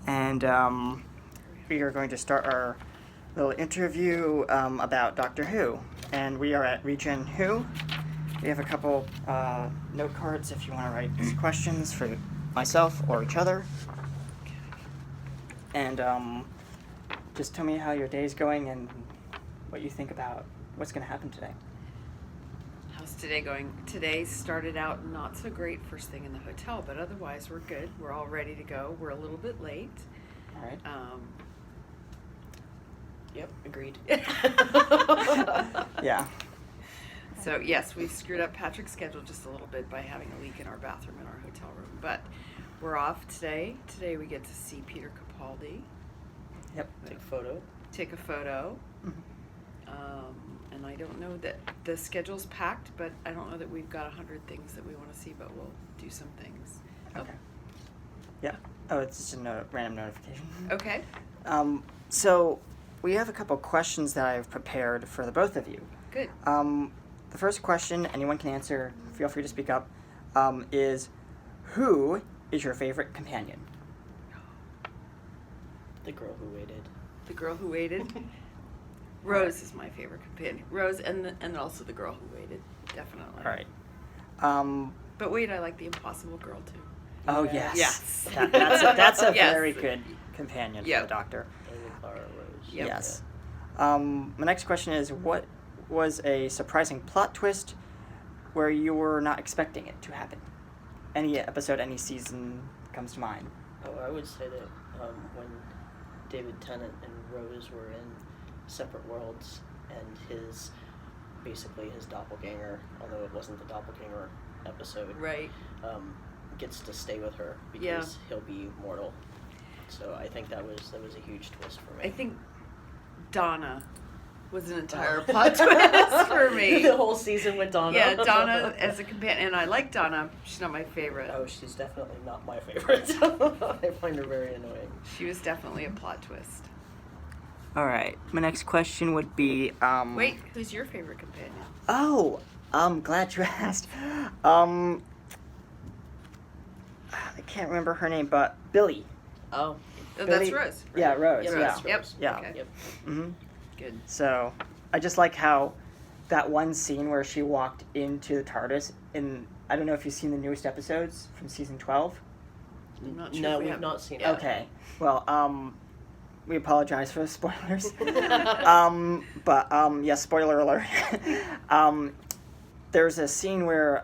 and we are going to start our little interview about Doctor Who. And we are at REGEN Who. We have a couple note cards if you want to write questions for myself or each other. And just tell me how your day's going and what you think about what's going to happen today. How's today going? Today started out not so great first thing in the hotel, but otherwise we're good. We're all ready to go. We're a little bit late. All right. Yep, agreed. Yeah. So yes, we screwed up Patrick's schedule just a little bit by having a leak in our bathroom in our hotel room, but we're off today. Today we get to see Peter Capaldi. Yep. Take a photo. Mm-hmm. And I don't know that the schedule's packed, but I don't know that we've got 100 things that we want to see, but we'll do some things. Okay. Yeah. Oh, it's just a random notification. Okay. So we have a couple questions that I've prepared for the both of you. Good. The first question, anyone can answer, feel free to speak up, is who is your favorite companion? The girl who waited. The girl who waited. Rose is my favorite companion. Rose and also the girl who waited, definitely. All right. But wait, I like the impossible girl too. Oh, Yes. yes. Yes. That's a Yes. very good companion for Yep. the Doctor. Amy Clara Rose. Yep. Yes. My next question is, what was a surprising plot twist where you were not expecting it to happen? Any episode, any season comes to mind? Oh, I would say that when David Tennant and Rose were in separate worlds, and basically his doppelganger, although it wasn't the doppelganger episode, Right. gets to stay with her because Yeah. he'll be mortal. So I think that was a huge twist for me. I think Donna was an entire plot twist for me. The whole season with Donna. Yeah, Donna as a companion, and I like Donna. She's not my favorite. Oh, she's definitely not my favorite. I find her very annoying. She was definitely a plot twist. All right. My next question would be... Wait, who's your favorite companion? Oh, I'm glad you asked. I can't remember her name, but Billy. Oh, Oh, Billy- that's Rose. Right? Yeah, Rose. Yeah, Yeah. Rose. Yep. Yeah. Okay. yep. Mm-hmm. Good. So, I just like how that one scene where she walked into the TARDIS in... I don't know if you've seen the newest episodes from season 12. I'm not sure No, if we we've have- not seen it. Yeah. Okay. Well, we apologize for the spoilers. Yeah, spoiler alert. There's a scene where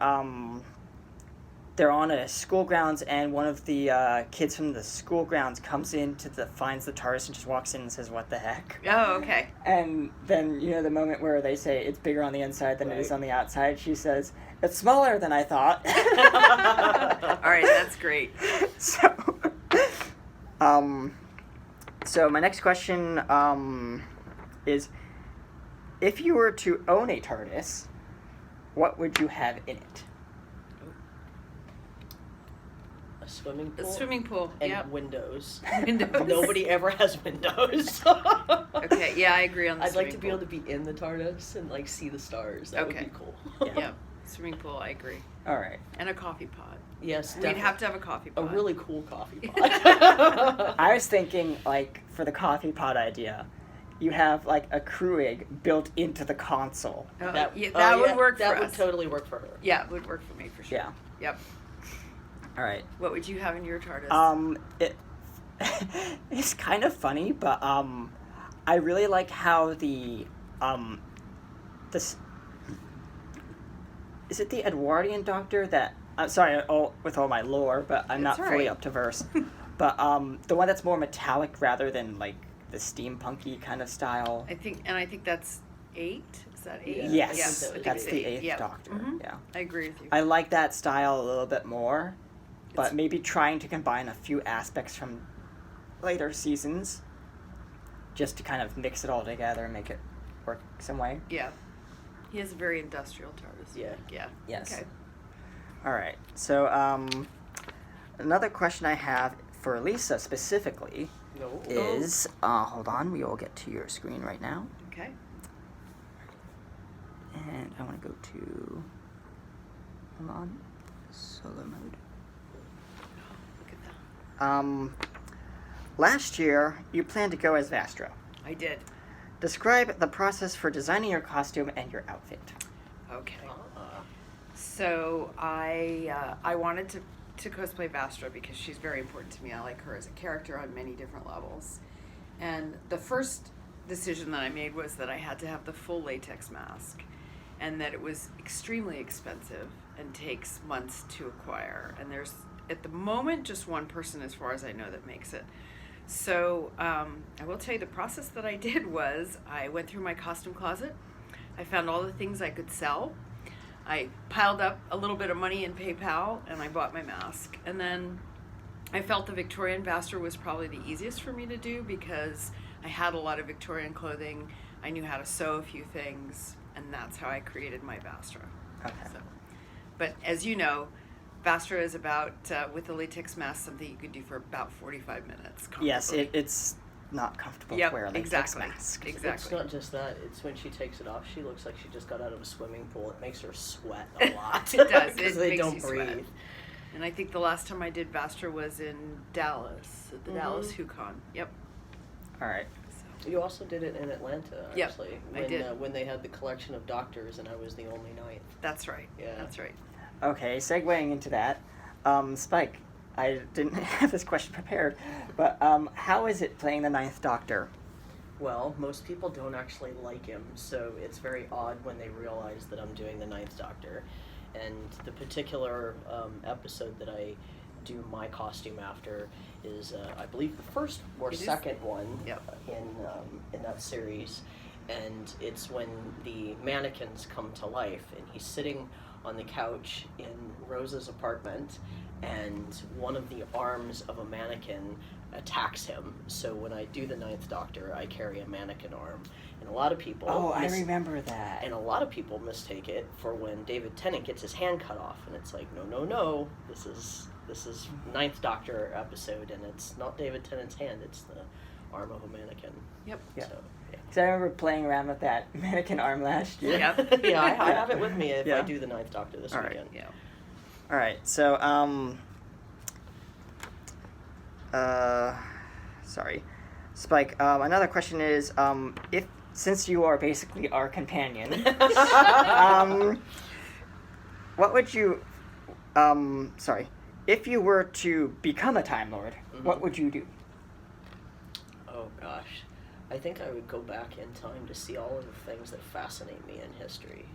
they're on a school grounds, and one of the kids from the school grounds comes in finds the TARDIS and just walks in and says, "What the heck?" Oh, okay. And then, the moment where they say it's bigger on the inside than it is Right. on the outside, she says, "It's smaller than I thought." All right, that's great. So my next question is, if you were to own a TARDIS, what would you have in it? A swimming A pool. swimming pool. And Yep. windows. Windows. Nobody ever has windows. Okay, yeah, I agree on the I'd like to swimming be able pool. to be in the TARDIS and see the stars. That Okay. would be cool. Yep. Swimming pool, I agree. All right. And a coffee pot. Yes, We'd definitely. have to have a coffee A pot. really cool coffee pot. I was thinking, for the coffee pot idea, you have, a Kruig built into the console. Oh, that that would work for That us. would totally work for her. Yeah, it would work for me for sure. Yeah. Yep. All right. What would you have in your TARDIS? It's kind of funny, but I really like how this is it the Edwardian Doctor that I'm sorry with all my lore, but I'm That's not all fully right. up to verse. But the one that's more metallic rather than the steampunky kind of style. I think that's 8. Is that 8? Yeah. Yes, I think that's it's the 8. 8th Yep. Doctor. Mhm. Yeah, I agree with you. I like that style a little bit more, but It's- maybe trying to combine a few aspects from later seasons, just to kind of mix it all together and make it work some way. Yeah. He has a very industrial TARDIS. Yeah. Yeah. Yes. Okay. All right. So another question I have for Lisa specifically No. is hold on, we will get to your screen right now. Okay. And I want to go to, hold on, solo mode. Look at that. last year you planned to go as Vastra. I did. Describe the process for designing your costume and your outfit. Okay. So I wanted to cosplay Vastra because she's very important to me. I like her as a character on many different levels. And the first decision that I made was that I had to have the full latex mask, and that it was extremely expensive and takes months to acquire. And there's, at the moment, just one person, as far as I know, that makes it. So I will tell you the process that I did was I went through my costume closet. I found all the things I could sell. I piled up a little bit of money in PayPal and I bought my mask. And then I felt the Victorian Vastra was probably the easiest for me to do because I had a lot of Victorian clothing. I knew how to sew a few things, and that's how I created my Vastra. Okay. So, but as you know, Vastra is about, with the latex mask, something you could do for about 45 minutes. Yes, it's not comfortable Yep, to wear a latex exactly. mask. Exactly. It's not just that. It's when she takes it off, she looks like she just got out of a swimming pool. It makes her sweat a lot. It does. Because It they makes don't you breathe. sweat. And I think the last time I did Vastra was in Dallas, at the Dallas Who Con. Yep. All right. So. You also did it in Atlanta, Yep, actually. I When, did. When they had the collection of doctors and I was the only ninth. That's right. Yeah. That's right. Okay, segueing into that, Spike, I didn't have this question prepared, but how is it playing the Ninth Doctor? Well, most people don't actually like him, so it's very odd when they realize that I'm doing the Ninth Doctor. And the particular episode that I do my costume after is, I believe, the first or It is. second one Yep. in that series. And it's when the mannequins come to life, and he's sitting on the couch in Rose's apartment, and one of the arms of a mannequin attacks him. So when I do the Ninth Doctor, I carry a mannequin arm, and a lot of people I remember that. and a lot of people mistake it for when David Tennant gets his hand cut off, and it's like, no, this is Ninth Doctor episode, and it's not David Tennant's hand, it's the arm of a mannequin. Yep. Yeah. So, Because I remember playing around with that mannequin arm last year. Yep. yeah, I have it with me if Yeah. I do the Ninth Doctor this All right. weekend. Yeah. All right, so sorry, Spike. Another question is, since you are basically our companion, what would you, if you were to become a Time Lord, what would you do? Oh gosh, I think I would go back in time to see all of the things that fascinate me in history.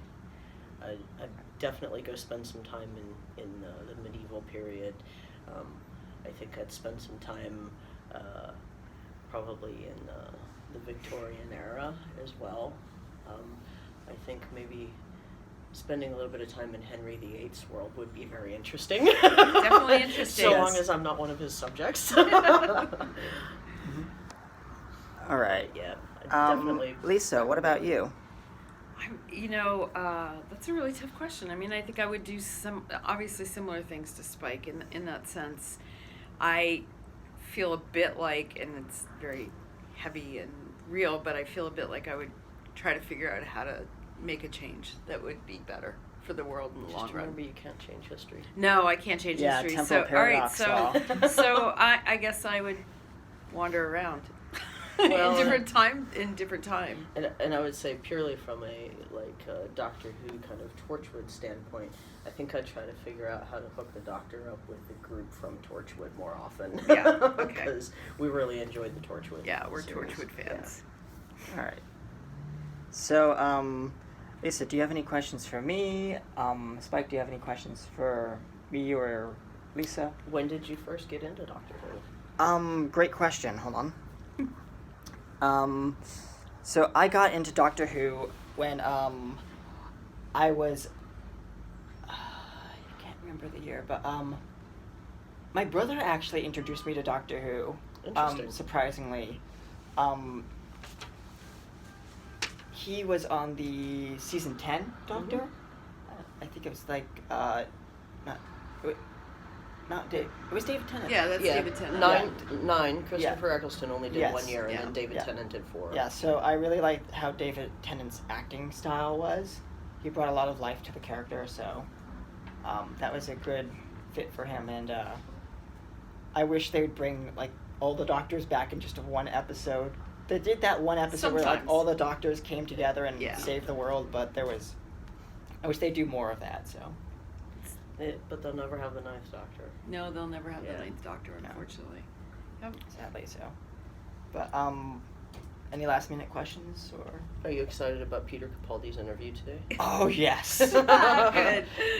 I'd definitely go spend some time in the medieval period. I think I'd spend some time probably in the Victorian era as well. I think maybe spending a little bit of time in Henry VIII's world would be very interesting. Definitely interesting. So Yes. long as I'm not one of his subjects. All right. Yeah, definitely. Lisa, what about you? That's a really tough question. I mean, I think I would do obviously similar things to Spike in that sense. I feel a bit like, and it's very heavy and real, but I feel a bit like I would try to figure out how to make a change that would be better for the world in the long Just run. remember, you can't change history. No, I can't change Yeah, history. temporal paradox all right, law. so I guess I would wander around Well, in different time. And I would say purely from a Doctor Who kind of Torchwood standpoint, I think I'd try to figure out how to hook the Doctor up with the group from Torchwood more often. Yeah, okay. Because we really enjoyed the Torchwood. Yeah, we're series. Torchwood fans. All right. So, Lisa, do you have any questions for me? Spike, do you have any questions for me or Lisa? Yeah. When did you first get into Doctor Who? Great question. Hold on. So I got into Doctor Who when, I was, I can't remember the year, but, my brother actually introduced me to Doctor Who. Interesting. Surprisingly. He was on the season 10 Doctor. I think it was like, not Dave. It was David Tennant. Yeah, that's Yeah, David Tennant. nine. Christopher Eccleston only did Yes. 1 year, and Yeah. then David Yeah. Tennant did 4. Yeah, so I really liked how David Tennant's acting style was. He brought a lot of life to the character, so that was a good fit for him. And I wish they would bring all the Doctors back in just one episode. They did that one episode where like Sometimes. all the Doctors came together and Yeah. saved the world, but I wish they'd do more of that. So But they'll never have the Ninth Doctor. No, they'll never have Yeah. the Ninth Doctor, No. unfortunately. Yep. sadly, so. But any last minute questions or? Are you excited about Peter Capaldi's interview today? Oh yes. Good.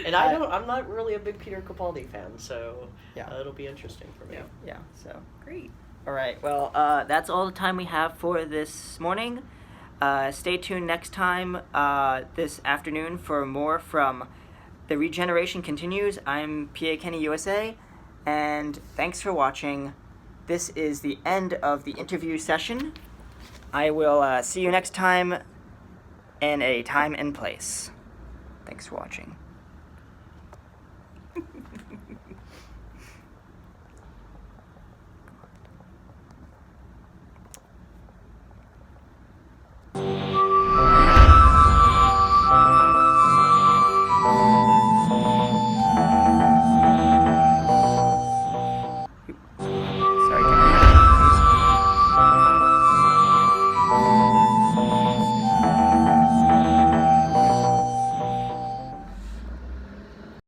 And I'm not really a big Peter Capaldi fan, so Yeah. it'll be interesting for me. Yeah. Yeah. So. Great. All right. Well, that's all the time we have for this morning. Stay tuned next time this afternoon for more from The Regeneration Continues. I'm Pakennyusa, and thanks for watching. This is the end of the interview session. I will see you next time in a time and place. Thanks for watching.